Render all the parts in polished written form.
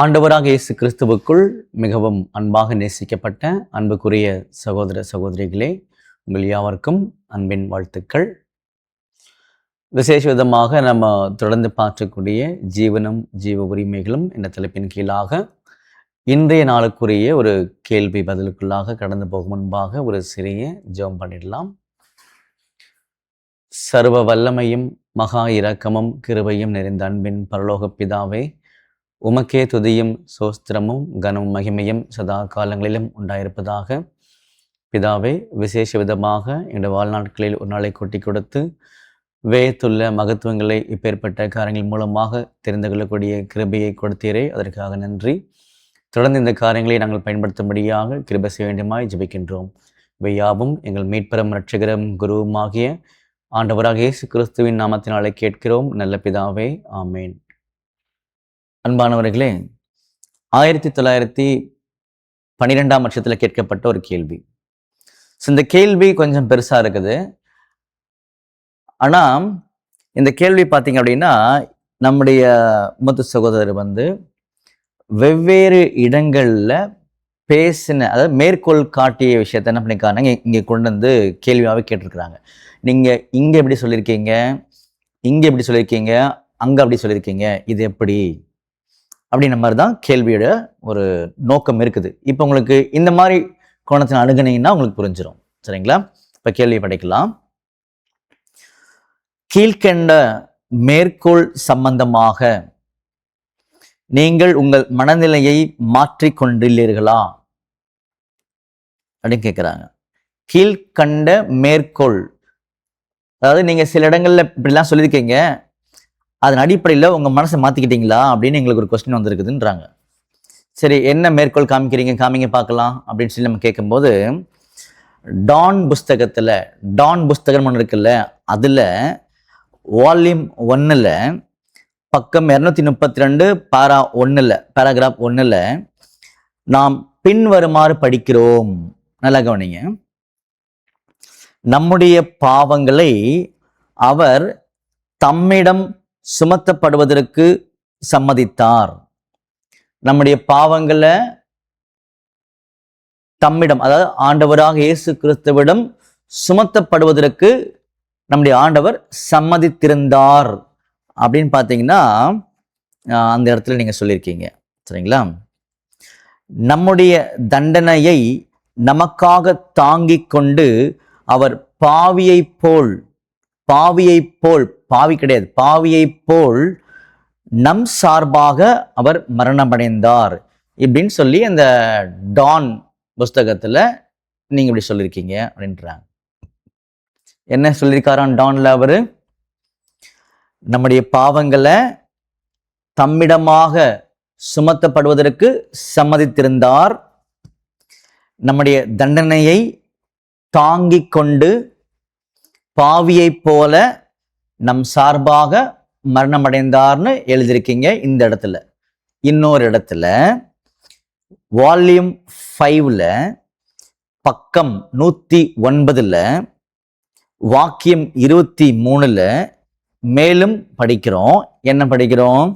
ஆண்டவராக இயேசு கிறிஸ்துவுக்குள் மிகவும் அன்பாக நேசிக்கப்பட்ட அன்புக்குரிய சகோதர சகோதரிகளே, உங்கள் யாவருக்கும் அன்பின் வாழ்த்துக்கள். விசேஷ விதமாக நம்ம தொடர்ந்து பார்க்கக்கூடிய ஜீவனும் ஜீவ உரிமைகளும் என்ற தலைப்பின் கீழாக இன்றைய நாளுக்குரிய ஒரு கேள்வி பதிலுக்குள்ளாக கடந்து போகும் முன்பாக ஒரு சிறிய ஜெபம் பண்ணிடலாம். சர்வ வல்லமையும் மகா இரக்கமும் கிருபையும் நிறைந்த அன்பின் பரலோக பிதாவே, உமக்கே துதியும் சோஸ்திரமும் கனமும் மகிமையும் சதா காலங்களிலும் உண்டாயிருப்பதாக. பிதாவே, விசேஷ விதமாக இந்த வாழ்நாட்களில் ஒரு நாளை கொட்டி கொடுத்து வேத்துள்ள மகத்துவங்களை இப்பேற்பட்ட காரியங்கள் மூலமாக தெரிந்து கொள்ளக்கூடிய கிருபையை கொடுத்தீரே, அதற்காக நன்றி. தொடர்ந்து இந்த காரியங்களை நாங்கள் பயன்படுத்தும்படியாக கிருபை செய்ய வேண்டுமாய் ஜெபிக்கின்றோம். இவை யாவும் எங்கள் மீட்பெரும் இரட்சகரும் குருவுமாகிய ஆண்டவராக இயேசு கிறிஸ்துவின் நாமத்தினாலே கேட்கிறோம் நல்ல பிதாவே, ஆமேன். அன்பானவர்களே, 1912ஆம் வருஷத்தில் கேட்கப்பட்ட ஒரு கேள்வி. இந்த கேள்வி கொஞ்சம் பெருசா இருக்குது. ஆனா இந்த கேள்வி பார்த்தீங்க அப்படின்னா, நம்முடைய மூத்த சகோதரர் வெவ்வேறு இடங்கள்ல பேசின, அதாவது மேற்கோள் காட்டிய விஷயத்த என்ன பண்ணிக்காங்க, இங்க கொண்டு வந்து கேள்வியாகவே கேட்டிருக்கிறாங்க. நீங்க இங்க எப்படி சொல்லியிருக்கீங்க, இங்க எப்படி சொல்லியிருக்கீங்க, அங்க அப்படி சொல்லியிருக்கீங்க, இது எப்படி அப்படின்ற மாதிரி தான் கேள்வியோட ஒரு நோக்கம் இருக்குது. இப்போ உங்களுக்கு இந்த மாதிரி கோணத்தில் அணுகுனீங்கன்னா உங்களுக்கு புரிஞ்சிடும். சரிங்களா? இப்போ கேள்வி படைக்கலாம். கீழ்கண்ட மேற்கோள் சம்பந்தமாக நீங்கள் உங்கள் மனநிலையை மாற்றிக்கொண்டுள்ளீர்களா அப்படின்னு கேட்குறாங்க. கீழ்கண்ட மேற்கோள், அதாவது நீங்க சில இடங்கள்ல இப்படிலாம் சொல்லியிருக்கீங்க, அதன் அடிப்படையில் உங்கள் மனசை மாற்றிக்கிட்டீங்களா அப்படின்னு எங்களுக்கு ஒரு கொஸ்டின் வந்திருக்குதுன்றாங்க. சரி, என்ன மேற்கோள் காமிக்கிறீங்க, காமிங்க பார்க்கலாம் அப்படின்னு சொல்லி நம்ம கேட்கும்போது, டான் புஸ்தகம் ஒன்று இருக்குல்ல, அதில் வால்யூம் 1ல் பக்கம் 232 பேராகிராஃப் 1ல் நாம் பின்வருமாறு படிக்கிறோம். நல்லா கவனிங்க. நம்முடைய பாவங்களை அவர் தம்மிடம் சுமத்தப்படுவதற்கு சம்மதித்தார். நம்முடைய பாவங்களை தம்மிடம், அதாவது ஆண்டவராக இயேசு கிறிஸ்துவிடம் சுமத்தப்படுவதற்கு நம்முடைய ஆண்டவர் சம்மதித்திருந்தார் அப்படின்னு பார்த்தீங்கன்னா அந்த இடத்துல நீங்க சொல்லியிருக்கீங்க. சரிங்களா? நம்முடைய தண்டனையை நமக்காக தாங்கிக் கொண்டு அவர் பாவியைப் போல் நம் சார்பாக அவர் மரணமடைந்தார் இப்படின்னு சொல்லி அந்த டான் புஸ்தகத்துல நீங்க இப்படி சொல்லியிருக்கீங்க அப்படின்றாங்க. என்ன சொல்லியிருக்காராம் டான்ல? அவரு நம்முடைய பாவங்களை தம்மிடமாக சுமத்தப்படுவதற்கு சம்மதித்திருந்தார், நம்முடைய தண்டனையை தாங்கிக் கொண்டு பாவியைப் போல நம் சார்பாக மரணமடைந்தார்னு எழுதியிருக்கீங்க இந்த இடத்துல. இன்னொரு இடத்துல வால்யூம் 5ல் பக்கம் 109ல் வாக்கியம் 23ல் மேலும் படிக்கிறோம். என்ன படிக்கிறோம்?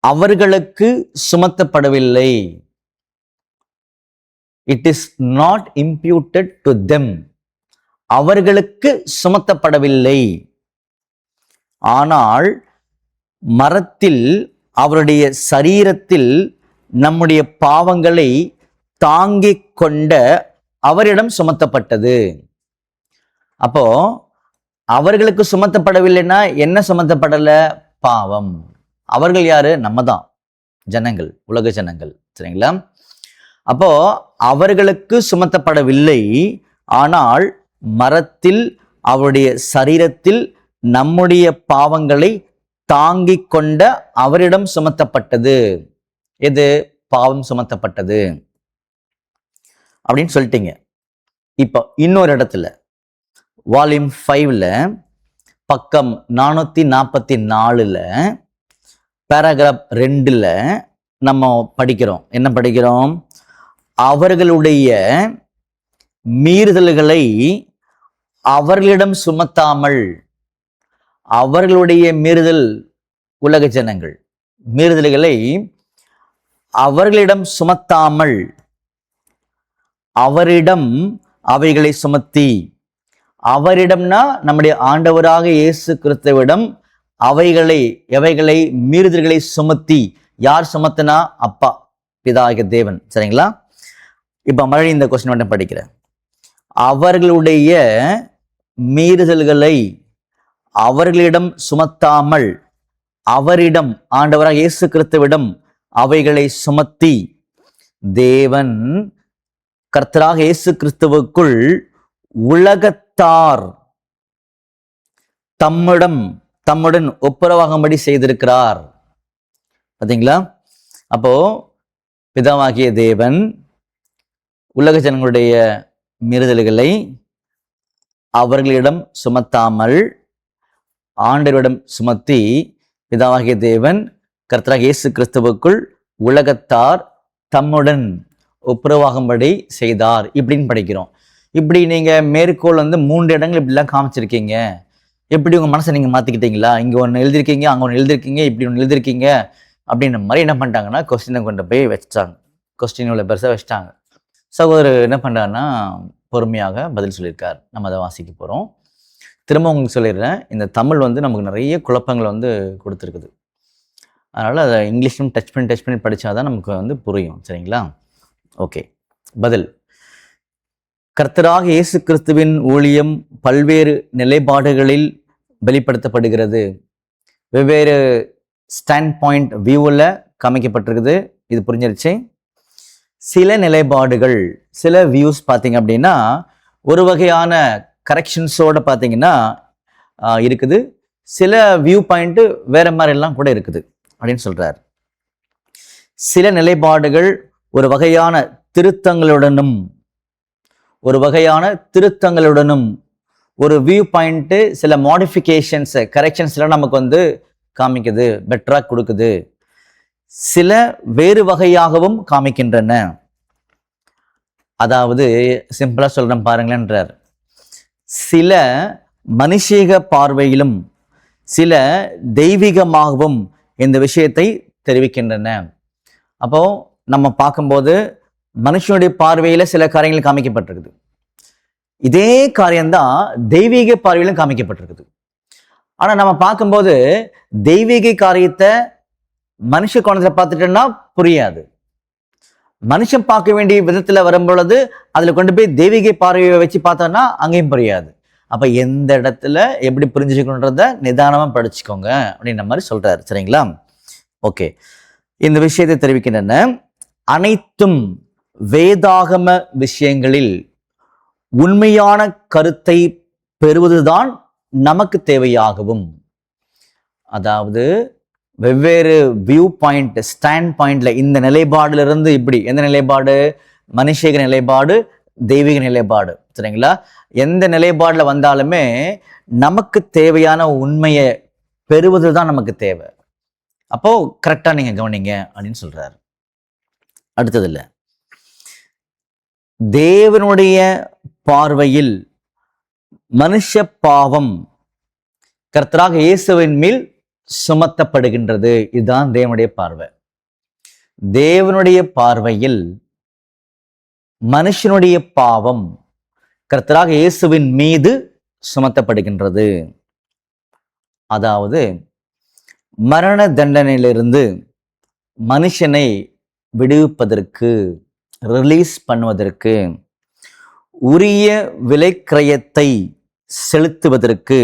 அவர்களுக்கு சுமத்தப்படவில்லை, it is not imputed to them. அவர்களுக்கு சுமத்தப்படவில்லை, ஆனால் மரத்தில் அவருடைய சரீரத்தில் நம்முடைய பாவங்களை தாங்கிக் கொண்ட அவரிடம் சுமத்தப்பட்டது. அப்போ அவர்களுக்கு சுமத்தப்படவில்லைன்னா என்ன சுமத்தப்படல? பாவம். அவர்கள் யாரு? நம்ம தான், ஜனங்கள், உலக ஜனங்கள். சரிங்களா? அப்போ அவர்களுக்கு சுமத்தப்படவில்லை, ஆனால் மரத்தில் அவருடைய சரீரத்தில் நம்முடைய பாவங்களை தாங்கிக் கொண்ட அவரிடம் சுமத்தப்பட்டது. எது? பாவம் சுமத்தப்பட்டது அப்படின்னு சொல்லிட்டீங்க. இப்போ இன்னொரு இடத்துல வால்யூம் 5ல் பக்கம் 444ல் பேராகிராஃப் 2ல் நம்ம படிக்கிறோம். என்ன படிக்கிறோம்? அவர்களுடைய மீறுதல்களை அவர்களிடம் சுமத்தாமல், அவர்களுடைய மீறுதல் உலக ஜனங்கள், மீறுதல்களை அவர்களிடம் சுமத்தாமல் அவரிடம் அவைகளை சுமத்தி, அவரிடம்னா நம்முடைய ஆண்டவராக இயேசு கிறிஸ்துவிடம் எவைகளை மீறுதல்களை சுமத்தி, யார் சுமத்தினா? அப்பா பிதாகிய தேவன். சரிங்களா? இப்ப மறுபடியும் இந்த கொஸ்டின் மட்டும் படிக்கிறேன். அவர்களுடைய மீறுதல்களை அவர்களிடம் சுமத்தாமல் அவரிடம், ஆண்டவராக இயேசு கிறிஸ்துவிடம் அவைகளை சுமத்தி, தேவன் கர்த்தராக இயேசு கிறிஸ்துவுக்குள் உலகத்தார் தம்முடன் ஒப்புரவாகும்படி செய்திருக்கிறார். பார்த்தீங்களா? அப்போ பிதாவாகிய தேவன் உலக ஜனங்களுடைய மீறுதல்களை அவர்களிடம் சுமத்தாமல் ஆண்டவரிடம் சுமத்தி, பிதாவாகிய தேவன் கர்த்தராகிய இயேசு கிறிஸ்துவுக்குள் உலகத்தார் தம்முடன் ஒப்புரவாகும்படி செய்தார் இப்படின்னு படிக்கிறோம். இப்படி நீங்க மேற்கோள் 3 இடங்கள் இப்படிலாம் காமிச்சிருக்கீங்க. எப்படி உங்க மனசை நீங்க மாத்திக்கிட்டீங்களா? இங்க ஒன்று எழுதிருக்கீங்க, அங்க ஒன்று எழுதிருக்கீங்க, இப்படி ஒன்று எழுதிருக்கீங்க அப்படின்ற மாதிரி என்ன பண்ணிட்டாங்கன்னா கொஸ்டினை கொண்டு போய் வச்சுட்டாங்க. கொஸ்டின் இவ்வளோ பெருசாக வச்சுட்டாங்க. சகோதரர் என்ன பண்ணுறாருன்னா பொறுமையாக பதில் சொல்லியிருக்கார். நம்ம அதை வாசிக்க போகிறோம். திரும்ப உங்களுக்கு சொல்லிடுறேன், இந்த தமிழ் நமக்கு நிறைய குழப்பங்களை கொடுத்துருக்குது. அதனால் அதை இங்கிலீஷும் டச் பண்ணி படித்தாதான் நமக்கு புரியும். சரிங்களா? ஓகே. பதில்: கர்த்தராக இயேசு கிறிஸ்துவின் ஊழியம் பல்வேறு நிலைப்பாடுகளில் வெளிப்படுத்தப்படுகிறது. வெவ்வேறு ஸ்டாண்ட் பாயிண்ட் வியூவில் காமிக்கப்பட்டிருக்குது. இது புரிஞ்சிருச்சு? சில நிலைப்பாடுகள், சில வியூஸ் பார்த்தீங்க அப்படின்னா ஒரு வகையான கரெக்ஷன்ஸோட பார்த்தீங்கன்னா இருக்குது. சில வியூ பாயிண்ட் வேற மாதிரி எல்லாம் கூட இருக்குது அப்படின்னு சொல்றார். சில நிலைப்பாடுகள் ஒரு வகையான திருத்தங்களுடனும் ஒரு வியூ பாயிண்ட் சில மாடிஃபிகேஷன்ஸ் கரெக்ஷன்ஸ்லாம் நமக்கு காமிக்குது, பெட்டரா கொடுக்குது. சில வேறு வகையாகவும் காமிக்கின்றன. அதாவது சிம்பிளா சொல்றேன் பாருங்களேன்றார். சில மனுஷீக பார்வையிலும் சில தெய்வீகமாகவும் இந்த விஷயத்தை தெரிவிக்கின்றன. அப்போ நம்ம பார்க்கும்போது மனுஷனுடைய பார்வையில சில காரியங்கள் காமிக்கப்பட்டிருக்குது. இதே காரியம்தான் தெய்வீக பார்வையிலும் காமிக்கப்பட்டிருக்குது. ஆனா நம்ம பார்க்கும்போது தெய்வீக காரியத்தை மனுஷ கோணத்துல பார்த்துட்டோம்னா புரியாது. மனுஷன் பார்க்க வேண்டிய விதத்துல வரும்பொழுது அதுல கொண்டு போய் தெய்வீக பார்வையை வச்சு பார்த்தோம்னா அங்கேயும் புரியாது. அப்ப எந்த இடத்துல எப்படி புரிஞ்சுக்கணுன்றத நிதானமா படிச்சுக்கோங்க அப்படின்ற மாதிரி சொல்றாரு. சரிங்களா? ஓகே. இந்த விஷயத்தை தெரிவிக்கின்றன. அனைத்தும் வேதாகம விஷயங்களில் உண்மையான கருத்தை பெறுவதுதான் நமக்கு தேவையாகவும், அதாவது வெவ்வேறு வியூ பாயிண்ட் ஸ்டாண்ட் பாயிண்ட்ல இந்த நிலைப்பாடுல இருந்து இப்படி, எந்த நிலைப்பாடு? மனுஷீக நிலைப்பாடு, தெய்வீக நிலைப்பாடு. சரிங்களா? எந்த நிலைப்பாடுல வந்தாலுமே நமக்கு தேவையான உண்மையை பெறுவதுதான் நமக்கு தேவை. அப்போ கரெக்டா நீங்க கவனிங்க அப்படின்னு சொல்றாரு. அடுத்தது இல்ல, தேவனுடைய பார்வையில் மனுஷ பாவம் கர்த்தராக இயேசுவின் மேல் சுமத்தப்படுகின்றது. இதுதான் தேவனுடைய பார்வை. தேவனுடைய பார்வையில் மனுஷனுடைய பாவம் கர்த்தராக இயேசுவின் மீது சுமத்தப்படுகின்றது. அதாவது மரண தண்டனையிலிருந்து மனுஷனை விடுவிப்பதற்கு, ரிலீஸ் பண்ணுவதற்கு, உரிய விலைக்கிரயத்தை செலுத்துவதற்கு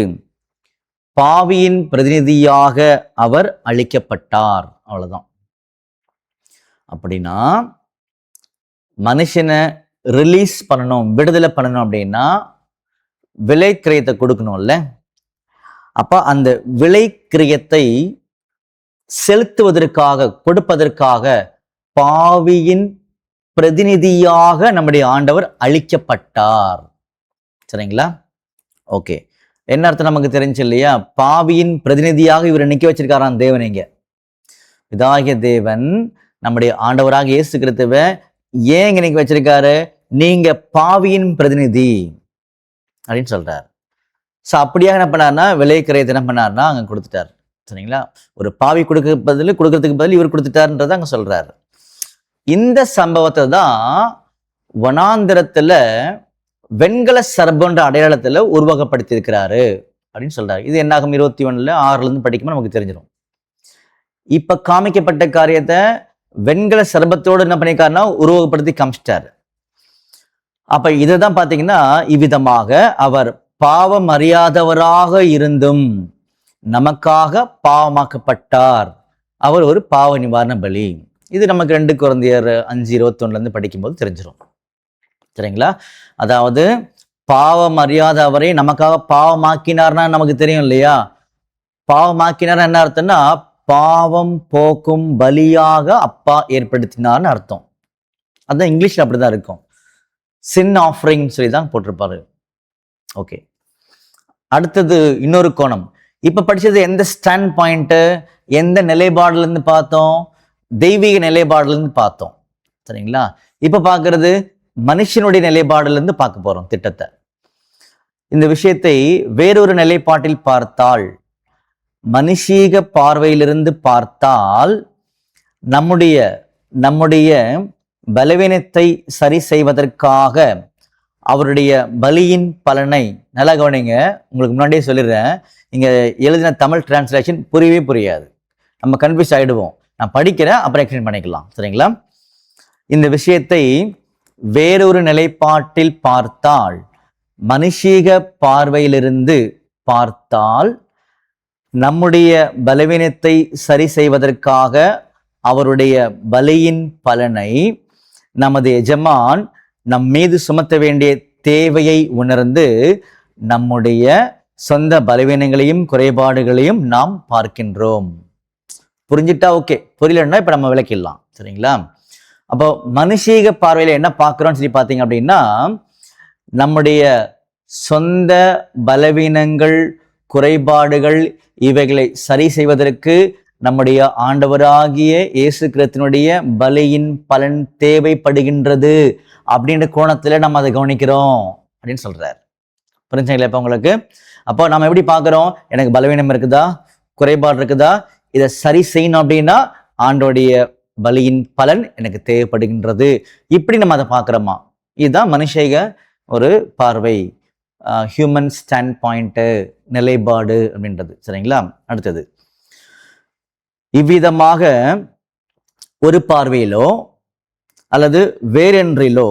பாவியின் பிரதிநிதியாக அவர் அளிக்கப்பட்டார். அவ்வளவுதான். அப்படின்னா மனுஷனை ரிலீஸ் பண்ணணும், விடுதலை பண்ணணும் அப்படின்னா விலைக்கிரயத்தை கொடுக்கணும்ல. அப்ப அந்த விலைக்கிரயத்தை செலுத்துவதற்காக, கொடுப்பதற்காக பாவியின் பிரதிநிதியாக நம்முடைய ஆண்டவர் அளிக்கப்பட்டார். சரிங்களா? ஓகே. என்ன அர்த்தம் நமக்கு தெரிஞ்சு இல்லையா? பாவியின் பிரதிநிதியாக இவரை நிக்க வச்சிருக்காராம் தேவன். இங்க இதாகிய தேவன் நம்முடைய ஆண்டவராக இயேசு கிறிஸ்துவை ஏன் இங்க நிக்க வச்சிருக்காரு? நீங்க பாவியின் பிரதிநிதி அப்படின்னு சொல்றாரு. சோ அப்படியாக என்ன பண்ணாருன்னா விலைக்கிரயத்தை என்ன பண்ணாருன்னா அங்க கொடுத்துட்டார். சரிங்களா? ஒரு பாவி கொடுக்கறதுக்கு பதில் இவர் கொடுத்துட்டாருன்றதை அங்க சொல்றாரு. இந்த சம்பவத்தை தான் வனாந்திரத்துல வெண்கல சர்பன்ற அடையாளத்துல உருவகப்படுத்தி இருக்கிறாரு அப்படின்னு சொல்றாரு. இது என்னாகும் 21:6 படிக்கும்போது நமக்கு தெரிஞ்சிடும். இப்ப காமிக்கப்பட்ட காரியத்தை வெண்கல சர்பத்தோடு என்ன பண்ணிருக்காருன்னா உருவகப்படுத்தி காமிச்சிட்டாரு. அப்ப இதுதான் பாத்தீங்கன்னா, இவ்விதமாக அவர் பாவம் அறியாதவராக இருந்தும் நமக்காக பாவமாக்கப்பட்டார். அவர் ஒரு பாவ நிவாரண பலி. இது நமக்கு 2 கொரிந்தியர் 5:21 படிக்கும்போது தெரிஞ்சிடும். சரிங்களா? அதாவது பாவம் அறியாத அவரை நமக்காக பாவமாக்கினார்னா நமக்கு தெரியும் இல்லையா? பாவமாக்கினார் என்ன அர்த்தம்னா, பாவம் போக்கும் பலியாக அப்பா ஏற்படுத்தினார்னு அர்த்தம். அதான் இங்கிலீஷ்ல அப்படிதான் இருக்கும். சின் ஆஃபரிங் சொல்லி தான் போட்டிருப்பாரு. ஓகே, அடுத்தது இன்னொரு கோணம். இப்ப படிச்சது எந்த ஸ்டாண்ட் பாயிண்ட், எந்த நிலைப்பாடுல இருந்து பார்த்தோம்? தெய்வீக நிலைப்பாடுல இருந்து பார்த்தோம். சரிங்களா? இப்ப பார்க்கறது மனுஷனுடைய நிலைப்பாடுல இருந்து பார்க்க போறோம் திட்டத்தை. இந்த விஷயத்தை வேறொரு நிலைப்பாட்டில் பார்த்தால், மனுஷீக பார்வையிலிருந்து பார்த்தால், நம்முடைய பலவீனத்தை சரி செய்வதற்காக அவருடைய பலியின் பலனை, நல்லா கவனிங்க, உங்களுக்கு முன்னாடியே சொல்லிடுறேன், இங்க எழுதின தமிழ் டிரான்ஸ்லேஷன் புரியவே புரியாது, நம்ம கன்ஃபியூஸ் ஆயிடுவோம். நான் படிக்கிறேன், அப்புறம் எக்ஸ்பிளைன் பண்ணிக்கலாம். சரிங்களா? இந்த விஷயத்தை வேறொரு நிலைப்பாட்டில் பார்த்தால், மனுஷீக பார்வையிலிருந்து பார்த்தால், நம்முடைய பலவீனத்தை சரி செய்வதற்காக அவருடைய பலியின் பலனை நமது எஜமான் நம் மீது சுமத்த வேண்டிய தேவையை உணர்ந்து நம்முடைய சொந்த பலவீனங்களையும் குறைபாடுகளையும் நாம் பார்க்கின்றோம். புரிஞ்சிட்டா ஓகே, புரியலன்னா இப்ப நம்ம விளக்கிடலாம். சரிங்களா? அப்போ மனுஷீக பார்வையில என்ன பார்க்கிறோம்னு சொல்லி பார்த்தீங்க அப்படின்னா, நம்முடைய சொந்த பலவீனங்கள் குறைபாடுகள் இவைகளை சரி செய்வதற்கு நம்முடைய ஆண்டவராகிய இயேசு கிறிஸ்துவினுடைய பலியின் பலன் தேவைப்படுகின்றது அப்படின்ற கோணத்துல நம்ம அதை கவனிக்கிறோம் அப்படின்னு சொல்றாரு. புரிஞ்சுங்களா இப்ப உங்களுக்கு? அப்போ நம்ம எப்படி பார்க்கிறோம்? எனக்கு பலவீனம் இருக்குதா, குறைபாடு இருக்குதா, இதை சரி செய்யணும் அப்படின்னா ஆண்டோடைய பலியின் பலன் எனக்கு தேவைப்படுகின்றது. இப்படி நம்ம அதை பார்க்கிறோமா? இதுதான் மனுஷீக ஒரு பார்வை, ஹியூமன் ஸ்டாண்ட் பாயிண்ட், நிலைப்பாடு அப்படின்றது. சரிங்களா? அடுத்தது, இவ்விதமாக ஒரு பார்வையிலோ அல்லது வேறொன்றிலோ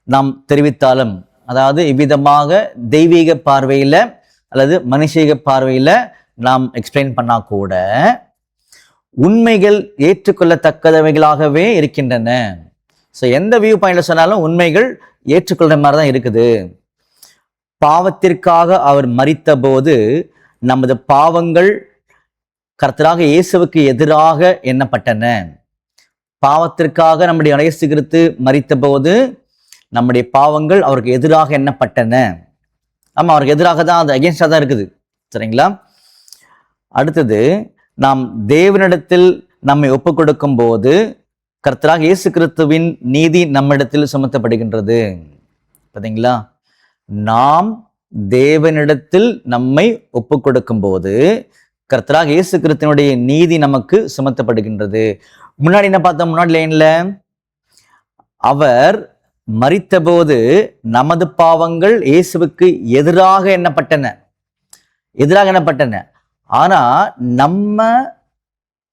நாம் தெரிவித்தாலும், அதாவது இவ்விதமாக தெய்வீக பார்வையில அல்லது மனுஷீக பார்வையில நாம் எக்ஸ்பிளைன் பண்ணா கூட உண்மைகள் ஏற்றுக்கொள்ளத்தக்கவைகளாகவே இருக்கின்றன. ஸோ எந்த வியூ பாயிண்ட்ல சொன்னாலும் உண்மைகள் ஏற்றுக்கொள்ற மாதிரி தான் இருக்குது. பாவத்திற்காக அவர் மரித்த போது நமது பாவங்கள் கர்த்தராக இயேசுவுக்கு எதிராக எண்ணப்பட்டன. பாவத்திற்காக நம்முடைய இயேசு கிறிஸ்து மரித்த போது நம்முடைய பாவங்கள் அவருக்கு எதிராக எண்ணப்பட்டன. ஆமா, அவருக்கு எதிராக தான், அது அகேன்ஸ்டா தான் இருக்குது. சரிங்களா? அடுத்தது, நாம் தேவனிடத்தில் நம்மை ஒப்பு கொடுக்கும் போது கர்த்தராக இயேசு கிறிஸ்துவின் நீதி நம்மிடத்தில் சுமத்தப்படுகின்றது. பார்த்தீங்களா? நாம் தேவனிடத்தில் நம்மை ஒப்பு கொடுக்கும் போது கர்த்தராக இயேசு கிறிஸ்துவினுடைய நீதி நமக்கு சுமத்தப்படுகின்றது. முன்னாடி என்ன பார்த்தோம்? முன்னாடி லைன்ல அவர் மரித்த போது நமது பாவங்கள் இயேசுவுக்கு எதிராக எண்ணப்பட்டன. ஆனா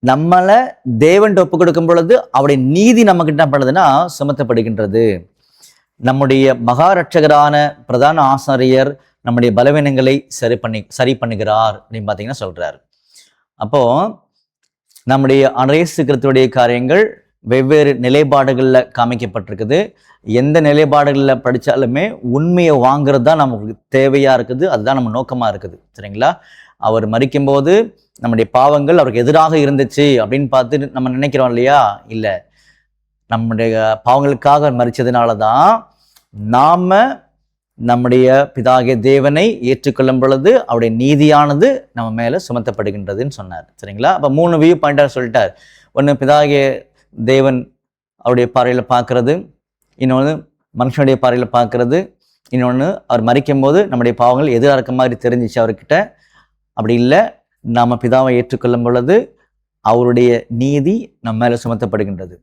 நம்மளை தேவன் ஒப்பு கொடுக்கும் பொழுது அவருடைய நீதி நமக்கு என்ன பண்ணுதுன்னா சுமத்தப்படுகின்றது. நம்முடைய மகாரட்சகரான பிரதான ஆசாரியர் நம்முடைய பலவீனங்களை சரி பண்ணுகிறார் அப்படின்னு பார்த்தீங்கன்னா சொல்றாரு. அப்போ நம்முடைய இயேசு கிறிஸ்துவுடைய காரியங்கள் வெவ்வேறு நிலைப்பாடுகளில் காமிக்கப்பட்டிருக்குது. எந்த நிலைப்பாடுகளில் படித்தாலுமே உண்மையை வாங்குறது தான் நமக்கு தேவையாக இருக்குது, அதுதான் நம்ம நோக்கமாக இருக்குது. சரிங்களா? அவர் மரிக்கும்போது நம்முடைய பாவங்கள் அவருக்கு எதிராக இருந்துச்சு அப்படின்னு பார்த்து நம்ம நினைக்கிறோம் இல்லையா? இல்லை, நம்முடைய பாவங்களுக்காக மரிச்சதுனால தான் நாம நம்முடைய பிதாகிய தேவனை ஏற்றுக்கொள்ளும் பொழுது அவருடைய நீதியானது நம்ம மேல சுமத்தப்படுகின்றதுன்னு சொன்னார். சரிங்களா? அப்ப 3 வியூ பாயிண்டா சொல்லிட்டார். ஒன்று பிதாகிய தேவன் அவருடைய பார்வையில பார்க்கறது, இன்னொன்று மனுஷனுடைய பார்வையில பார்க்கறது, இன்னொன்று அவர் மரிக்கும் போது நம்முடைய பாவங்கள் எதிராக இருக்க மாதிரி தெரிஞ்சிச்சு அவர்கிட்ட. அப்படி இல்லை, நாம் பிதாவை ஏற்றுக்கொள்ளும் பொழுது அவருடைய நீதி நம்ம மேலே சுமத்தப்படுகின்றது.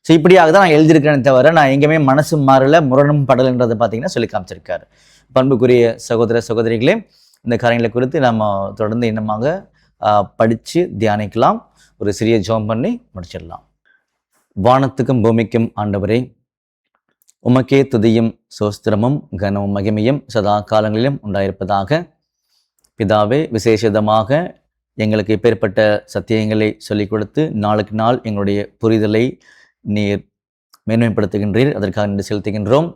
ஸோ இப்படியாக தான் நான் எழுதியிருக்கிறேன் தவிர நான் எங்கேயுமே மனசு மாறல, முரணும் படல்ன்றதை பார்த்தீங்கன்னா சொல்லி காமிச்சிருக்காரு. பண்புக்குரிய சகோதர சகோதரிகளே, இந்த காரியங்களை குறித்து நம்ம தொடர்ந்து இன்னமாக படித்து தியானிக்கலாம். ஒரு சிறிய ஜெபம் பண்ணி முடிச்சிடலாம். வானத்துக்கும் பூமிக்கும் ஆண்டவரே, உமக்கே துதியும் சோஸ்திரமும் கனமும் மகிமையும் சதா காலங்களிலும் உண்டாயிருப்பதாக. பிதாவே, விசேஷமாக எங்களுக்கு இப்பேற்பட்ட சத்தியங்களை சொல்லிக் கொடுத்து நாளுக்கு நாள் எங்களுடைய புரிதலை நீர் மேன்மைப்படுத்துகின்றீர். அதற்காக நன்றி செலுத்துகின்றோம்.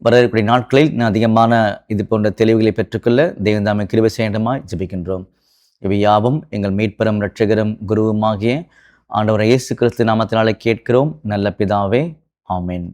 வரக்கூடிய நாட்களில் நான் அதிகமான இது போன்ற தெளிவுகளை பெற்றுக்கொள்ள தேவன் தாமே கிருபை செய்யண்டுமாய் ஜெபிக்கின்றோம். இவை யாவும் எங்கள் மீட்பெரும் இரட்சகரும் குருவுமாகிய ஆண்டவர் இயேசு கிறிஸ்து நாமத்தினாலே கேட்கிறோம் நல்ல பிதாவே. ஆமென்.